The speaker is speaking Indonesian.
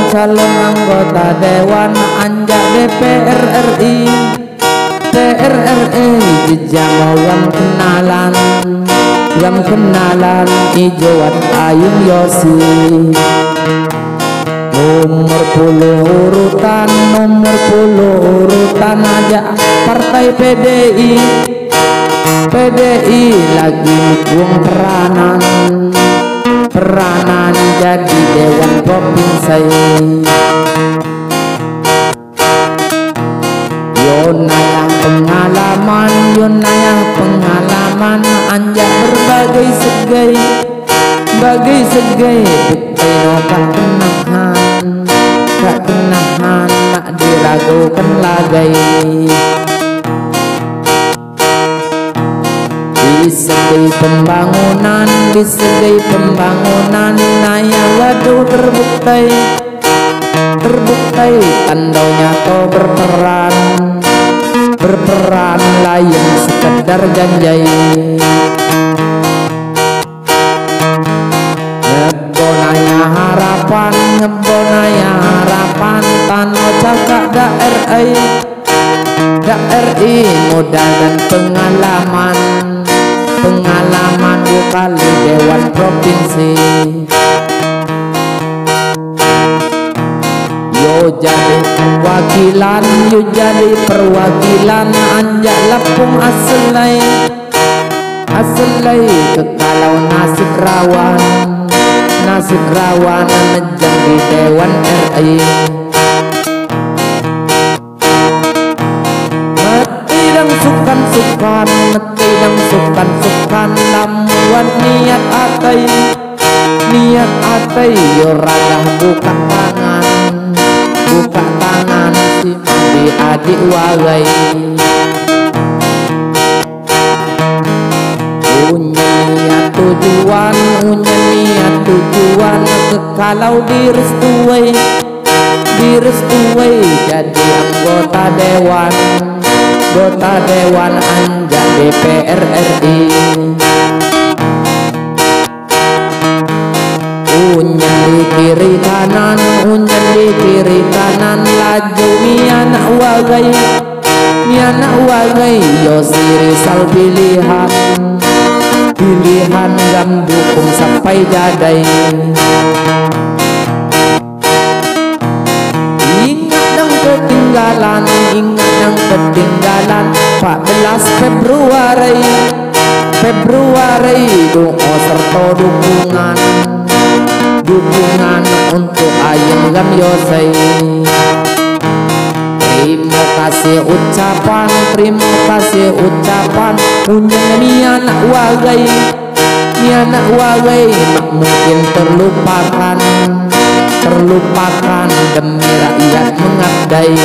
calon anggota Dewan Anjak DPR RI. Jejak gam kenalan Ijoat Ayung Yosi. Nomor 10 urutan aja partai PDI lagi buang peranan jadi Dewan Provinsi. Yonayang pengalaman anjak berbagai segai bukti gak kenahan tak diragukan lagai. Di segi pembangunan naya gaduh terbukti tandanya kau berperan lain sekedar janjai. Ngebonaya harapan tano cakak DRI modal dan pengalaman 2 kali Dewan Provinsi. Yo jadi perwakilan anjak Lampung aselai kekalau nasib rawan menjadi Dewan RI. Meti dan sukan lamuan niat atai yo radah buka tangan si mandi adik wagai. Punya tujuan kekalau direstui jadi anggota Dewan Anjak DPR RI. Unyan di kiri kanan laju mianak wagai Yosi Rizal pilihan gam dukung sampai jadai. Ingat yang ketinggalan 14 Februari doa serta dukungan untuk Ayung Gam Yosei. Terima kasih ucapan unjang ni anak wagai mak mungkin terlupakan demi rakyat mengabdai.